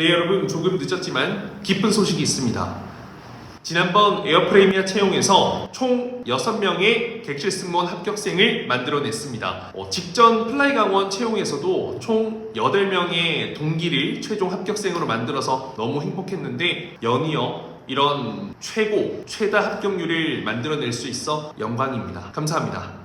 네, 여러분 조금 늦었지만 기쁜 소식이 있습니다. 지난번 에어프레미아 채용에서 총 6명의 객실 승무원 합격생을 만들어냈습니다. 직전 플라이강원 채용에서도 총 8명의 동기를 최종 합격생으로 만들어서 너무 행복했는데 연이어 이런 최다 합격률을 만들어낼 수 있어 영광입니다. 감사합니다.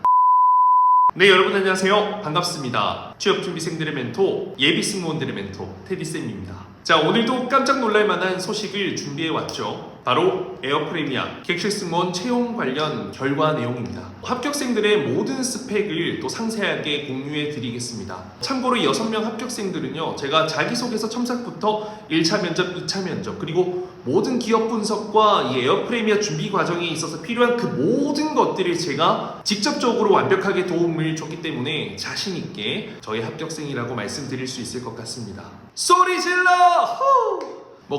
네, 여러분 안녕하세요. 반갑습니다. 취업준비생들의 멘토, 예비승무원들의 멘토 테디쌤입니다. 자, 오늘도 깜짝 놀랄 만한 소식을 준비해왔죠. 바로 에어프레미아 객실승무원 채용 관련 결과 내용입니다. 합격생들의 모든 스펙을 또 상세하게 공유해 드리겠습니다. 참고로 6명 합격생들은요, 제가 자기소개서 첨삭부터 1차 면접, 2차 면접, 그리고 모든 기업 분석과 이 에어프레미아 준비 과정에 있어서 필요한 그 모든 것들을 제가 직접적으로 완벽하게 도움을 줬기 때문에 자신있게 저희 합격생이라고 말씀드릴 수 있을 것 같습니다. 소리 질러!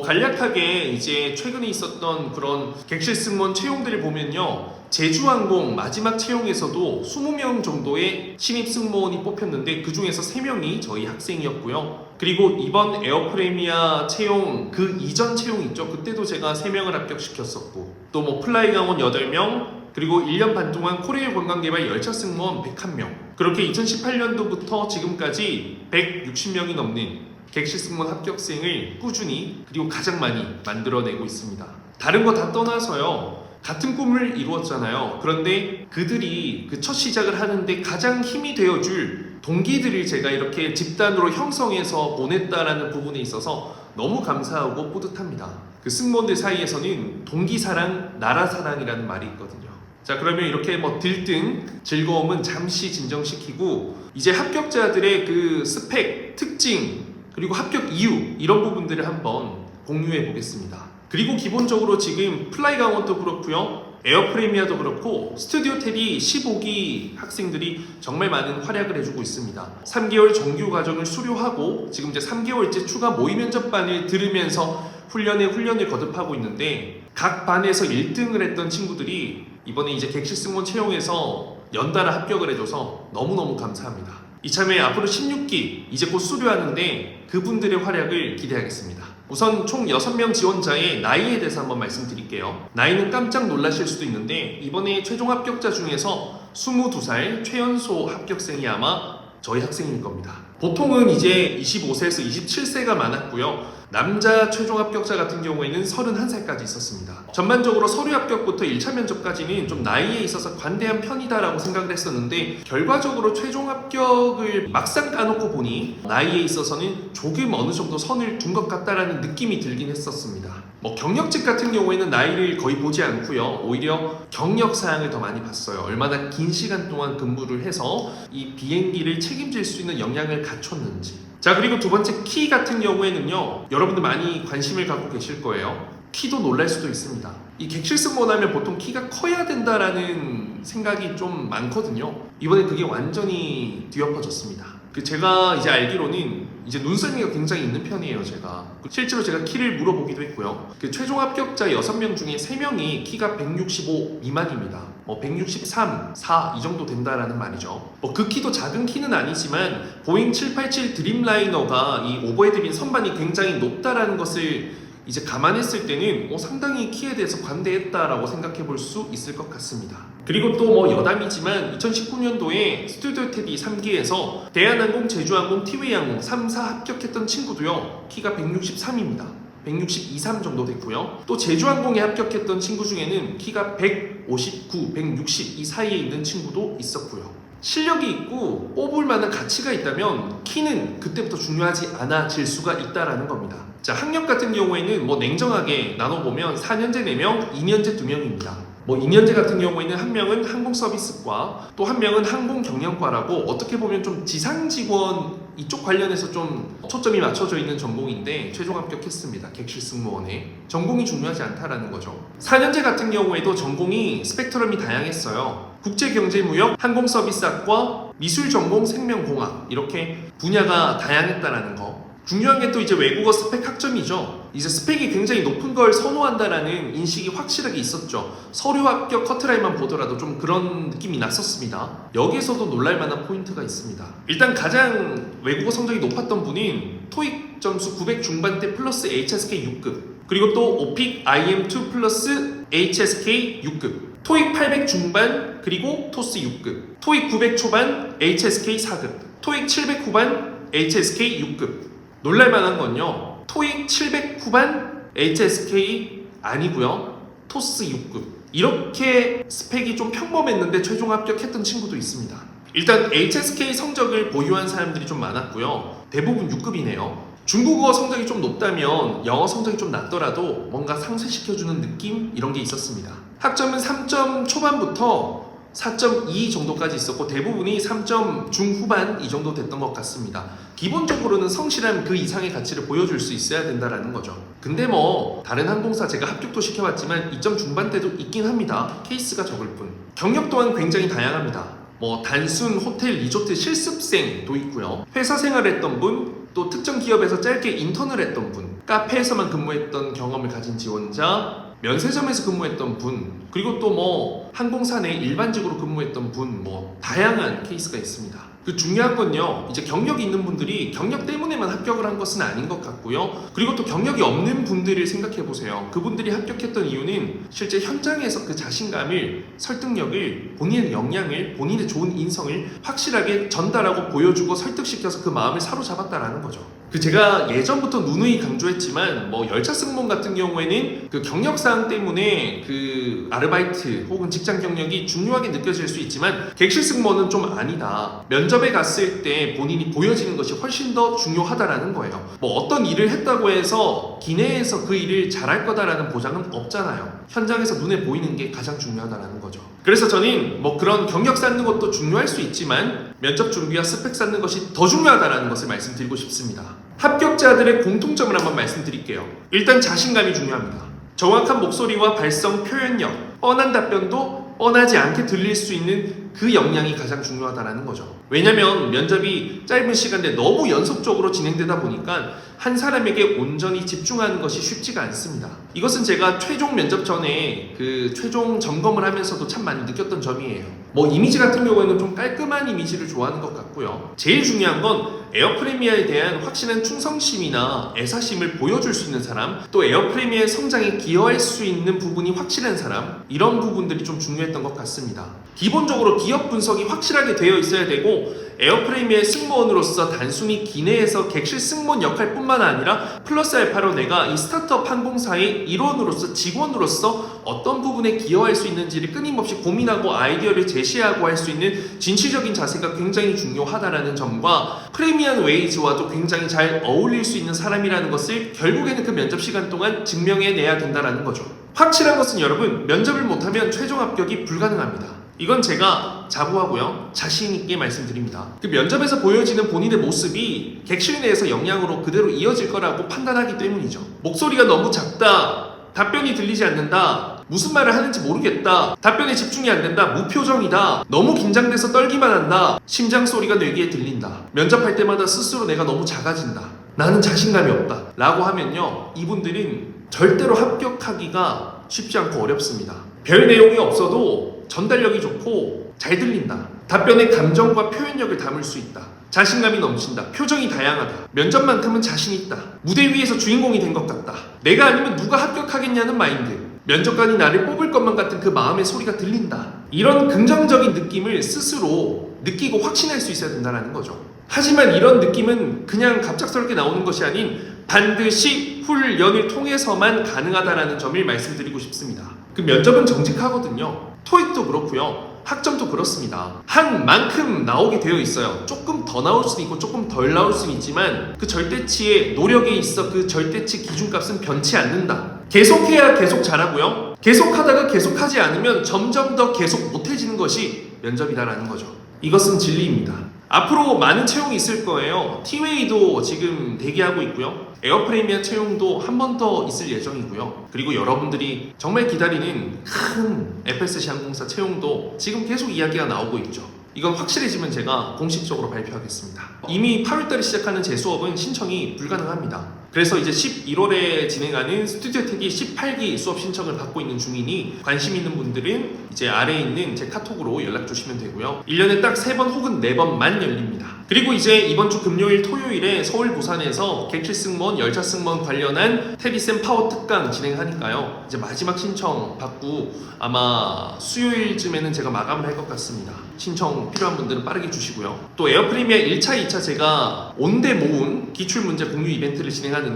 간략하게 이제 최근에 있었던 그런 객실 승무원 채용들을 보면요, 제주항공 마지막 채용에서도 20명 정도의 신입 승무원이 뽑혔는데 그 중에서 3명이 저희 학생이었고요. 그리고 이번 에어프레미아 채용 그 이전 채용 있죠, 그때도 제가 3명을 합격시켰었고, 또 플라이강원 8명, 그리고 1년 반 동안 코레일 관광개발 열차 승무원 101명, 그렇게 2018년도부터 지금까지 160명이 넘는 객실 승무원 합격생을 꾸준히 그리고 가장 많이 만들어내고 있습니다. 다른 거 다 떠나서요, 같은 꿈을 이루었잖아요. 그런데 그들이 그 첫 시작을 하는데 가장 힘이 되어줄 동기들을 제가 이렇게 집단으로 형성해서 보냈다라는 부분에 있어서 너무 감사하고 뿌듯합니다. 그 승무원들 사이에서는 동기사랑, 나라사랑이라는 말이 있거든요. 자, 그러면 이렇게 들뜬 즐거움은 잠시 진정시키고 이제 합격자들의 그 스펙, 특징, 그리고 합격 이유, 이런 부분들을 한번 공유해 보겠습니다. 그리고 기본적으로 지금 플라이강원도 그렇고요, 에어프레미아도 그렇고 스튜디오 테디 15기 학생들이 정말 많은 활약을 해주고 있습니다. 3개월 정규 과정을 수료하고 지금 이제 3개월째 추가 모의 면접반을 들으면서 훈련을 거듭하고 있는데, 각 반에서 1등을 했던 친구들이 이번에 이제 객실 승무원 채용에서 연달아 합격을 해줘서 너무너무 감사합니다. 이참에 앞으로 16기 이제 곧 수료하는데 그분들의 활약을 기대하겠습니다. 우선 총 6명 지원자의 나이에 대해서 한번 말씀드릴게요. 나이는 깜짝 놀라실 수도 있는데 이번에 최종 합격자 중에서 22살 최연소 합격생이 아마 저희 학생일 겁니다. 보통은 이제 25세에서 27세가 많았고요. 남자 최종 합격자 같은 경우에는 31살까지 있었습니다. 전반적으로 서류 합격부터 1차 면접까지는 좀 나이에 있어서 관대한 편이다라고 생각을 했었는데, 결과적으로 최종 합격을 막상 까놓고 보니 나이에 있어서는 조금 어느 정도 선을 둔 것 같다라는 느낌이 들긴 했었습니다. 경력직 같은 경우에는 나이를 거의 보지 않고요, 오히려 경력 사항을 더 많이 봤어요. 얼마나 긴 시간 동안 근무를 해서 이 비행기를 책임질 수 있는 역량을 갖췄는지. 자, 그리고 두 번째 키 같은 경우에는요, 여러분들 많이 관심을 갖고 계실 거예요. 키도 놀랄 수도 있습니다. 이 객실 승무원 하면 보통 키가 커야 된다라는 생각이 좀 많거든요. 이번에 그게 완전히 뒤엎어졌습니다. 제가 이제 알기로는 이제 눈썰미가 굉장히 있는 편이에요, 제가. 실제로 제가 키를 물어보기도 했고요. 최종 합격자 6명 중에 3명이 키가 165 미만입니다. 163, 4 이 정도 된다라는 말이죠. 그 키도 작은 키는 아니지만 보잉 787 드림라이너가 이 오버헤드빈 선반이 굉장히 높다라는 것을 이제 감안했을 때는 상당히 키에 대해서 관대했다라고 생각해 볼 수 있을 것 같습니다. 그리고 또 여담이지만 2019년도에 스튜디오 테디 3기에서 대한항공, 제주항공, 티웨이항공 3, 4 합격했던 친구도요, 키가 163입니다. 162, 3 정도 됐고요. 또 제주항공에 합격했던 친구 중에는 키가 159, 160 이 사이에 있는 친구도 있었고요. 실력이 있고 뽑을 만한 가치가 있다면 키는 그때부터 중요하지 않아질 수가 있다라는 겁니다. 자, 학력 같은 경우에는 냉정하게 나눠보면 4년제 4명, 2년제 2명입니다. 2년제 같은 경우에는 한 명은 항공서비스과, 또 한 명은 항공경영과라고 어떻게 보면 좀 지상직원 이쪽 관련해서 좀 초점이 맞춰져 있는 전공인데 최종 합격했습니다. 객실 승무원에. 전공이 중요하지 않다라는 거죠. 4년제 같은 경우에도 전공이 스펙트럼이 다양했어요. 국제경제무역, 항공서비스학과, 미술전공, 생명공학, 이렇게 분야가 다양했다라는 거. 중요한 게 또 이제 외국어 스펙 학점이죠. 이제 스펙이 굉장히 높은 걸 선호한다라는 인식이 확실하게 있었죠. 서류 합격 커트라인만 보더라도 좀 그런 느낌이 났었습니다. 여기에서도 놀랄만한 포인트가 있습니다. 일단 가장 외국어 성적이 높았던 분인 토익 점수 900 중반대 플러스 HSK 6급, 그리고 또 오픽 IM2 플러스 HSK 6급, 토익 800 중반 그리고 토스 6급, 토익 900 초반 HSK 4급, 토익 700 후반 HSK 6급. 놀랄만한 건요, 토익 700 후반 HSK 아니고요, 토스 6급. 이렇게 스펙이 좀 평범했는데 최종 합격했던 친구도 있습니다. 일단 HSK 성적을 보유한 사람들이 좀 많았고요, 대부분 6급이네요. 중국어 성적이 좀 높다면 영어 성적이 좀 낮더라도 뭔가 상쇄시켜주는 느낌? 이런 게 있었습니다. 학점은 3점 초반부터 4.2 정도까지 있었고 대부분이 3점 중후반 이 정도 됐던 것 같습니다. 기본적으로는 성실한 그 이상의 가치를 보여줄 수 있어야 된다라는 거죠. 근데 뭐 다른 항공사 제가 합격도 시켜봤지만 2점 중반대도 있긴 합니다. 케이스가 적을 뿐. 경력 또한 굉장히 다양합니다. 뭐 단순 호텔 리조트 실습생도 있고요, 회사 생활했던 분, 또 특정 기업에서 짧게 인턴을 했던 분, 카페에서만 근무했던 경험을 가진 지원자, 면세점에서 근무했던 분, 그리고 또 뭐 항공사 내 일반직으로 근무했던 분, 뭐 다양한 케이스가 있습니다. 그 중요한 건요, 이제 경력이 있는 분들이 경력 때문에만 합격을 한 것은 아닌 것 같고요, 그리고 또 경력이 없는 분들을 생각해 보세요. 그분들이 합격했던 이유는 실제 현장에서 그 자신감을, 설득력을, 본인의 역량을, 본인의 좋은 인성을 확실하게 전달하고 보여주고 설득시켜서 그 마음을 사로잡았다라는 거죠. 그 제가 예전부터 누누이 강조했지만 뭐 열차 승무원 같은 경우에는 그 경력사항 때문에 그 아르바이트 혹은 직장 경력이 중요하게 느껴질 수 있지만 객실 승무원은 좀 아니다. 면접에 갔을 때 본인이 보여지는 것이 훨씬 더 중요하다라는 거예요. 뭐 어떤 일을 했다고 해서 기내에서 그 일을 잘할 거다라는 보장은 없잖아요. 현장에서 눈에 보이는 게 가장 중요하다라는 거죠. 그래서 저는 뭐 그런 경력 쌓는 것도 중요할 수 있지만 면접 준비와 스펙 쌓는 것이 더 중요하다라는 것을 말씀드리고 싶습니다. 합격자들의 공통점을 한번 말씀드릴게요. 일단 자신감이 중요합니다. 정확한 목소리와 발성, 표현력, 뻔한 답변도 뻔하지 않게 들릴 수 있는 그 역량이 가장 중요하다는 거죠. 왜냐면 면접이 짧은 시간 내에 너무 연속적으로 진행되다 보니까 한 사람에게 온전히 집중하는 것이 쉽지가 않습니다. 이것은 제가 최종 면접 전에 그 최종 점검을 하면서도 참 많이 느꼈던 점이에요. 뭐 이미지 같은 경우에는 좀 깔끔한 이미지를 좋아하는 것 같고요, 제일 중요한 건 에어프리미아에 대한 확실한 충성심이나 애사심을 보여줄 수 있는 사람, 또 에어프리미아의 성장에 기여할 수 있는 부분이 확실한 사람, 이런 부분들이 좀 중요했던 것 같습니다. 기본적으로 기업 분석이 확실하게 되어 있어야 되고, 에어프리미아의 승무원으로서 단순히 기내에서 객실 승무원 역할뿐만 아니라 플러스 알파로 내가 이 스타트업 항공사의 일원으로서, 직원으로서 어떤 부분에 기여할 수 있는지를 끊임없이 고민하고 아이디어를 제시하고 할 수 있는 진취적인 자세가 굉장히 중요하다라는 점과 프리미엄 웨이즈와도 굉장히 잘 어울릴 수 있는 사람이라는 것을 결국에는 그 면접 시간 동안 증명해내야 된다는 거죠. 확실한 것은 여러분, 면접을 못하면 최종 합격이 불가능합니다. 이건 제가 자부하고요, 자신있게 말씀드립니다. 그 면접에서 보여지는 본인의 모습이 객실 내에서 역량으로 그대로 이어질 거라고 판단하기 때문이죠. 목소리가 너무 작다, 답변이 들리지 않는다, 무슨 말을 하는지 모르겠다, 답변에 집중이 안 된다, 무표정이다, 너무 긴장돼서 떨기만 한다, 심장 소리가 뇌 귀에 들린다, 면접할 때마다 스스로 내가 너무 작아진다, 나는 자신감이 없다 라고 하면요, 이분들은 절대로 합격하기가 쉽지 않고 어렵습니다. 별 내용이 없어도 전달력이 좋고 잘 들린다, 답변에 감정과 표현력을 담을 수 있다, 자신감이 넘친다, 표정이 다양하다, 면접만큼은 자신 있다, 무대 위에서 주인공이 된 것 같다, 내가 아니면 누가 합격하겠냐는 마인드, 면접관이 나를 뽑을 것만 같은 그 마음의 소리가 들린다, 이런 긍정적인 느낌을 스스로 느끼고 확신할 수 있어야 된다는 거죠. 하지만 이런 느낌은 그냥 갑작스럽게 나오는 것이 아닌 반드시 훈련을 통해서만 가능하다는 점을 말씀드리고 싶습니다. 그 면접은 정직하거든요. 토익도 그렇고요, 학점도 그렇습니다. 한 만큼 나오게 되어 있어요. 조금 더 나올 수는 있고 조금 덜 나올 수는 있지만 그 절대치의 노력에 있어 그 절대치 기준값은 변치 않는다. 계속해야 계속 잘하고요, 계속하다가 계속하지 않으면 점점 더 계속 못해지는 것이 면접이다라는 거죠. 이것은 진리입니다. 앞으로 많은 채용이 있을 거예요. 티웨이도 지금 대기하고 있고요, 에어프리미아 채용도 한 번 더 있을 예정이고요, 그리고 여러분들이 정말 기다리는 큰 FSC 항공사 채용도 지금 계속 이야기가 나오고 있죠. 이건 확실해지면 제가 공식적으로 발표하겠습니다. 이미 8월달에 시작하는 제 수업은 신청이 불가능합니다. 그래서 이제 11월에 진행하는 스튜디오 택이 18기 수업 신청을 받고 있는 중이니 관심 있는 분들은 이제 아래에 있는 제 카톡으로 연락 주시면 되고요. 1년에 딱 3번 혹은 4번만 열립니다. 그리고 이제 이번 주 금요일, 토요일에 서울, 부산에서 객실 승무원, 열차 승무원 관련한 태비쌤 파워 특강 진행하니까요. 이제 마지막 신청 받고 아마 수요일쯤에는 제가 마감을 할 것 같습니다. 신청 필요한 분들은 빠르게 주시고요. 또 에어프리미어 1차, 2차 제가 온대 모음 기출문제 공유 이벤트를 진행하는데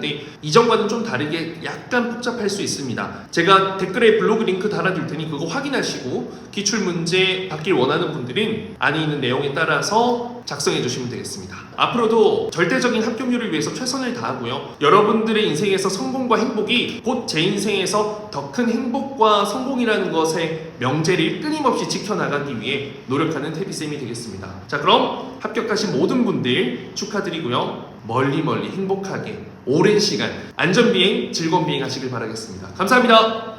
이전과는 좀 다르게 약간 복잡할 수 있습니다. 제가 댓글에 블로그 링크 달아둘 테니 그거 확인하시고 기출문제 받길 원하는 분들은 안에 있는 내용에 따라서 작성해 주시면 되겠습니다. 앞으로도 절대적인 합격률을 위해서 최선을 다하고요. 여러분들의 인생에서 성공과 행복이 곧 제 인생에서 더 큰 행복과 성공이라는 것의 명제를 끊임없이 지켜나가기 위해 노력하는 태비쌤이 되겠습니다. 자, 그럼 합격하신 모든 분들 축하드리고요. 멀리 행복하게 오랜 시간 안전비행, 즐거운 비행 하시길 바라겠습니다. 감사합니다.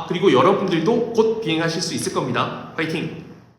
그리고 여러분들도 곧 비행하실 수 있을 겁니다. 파이팅!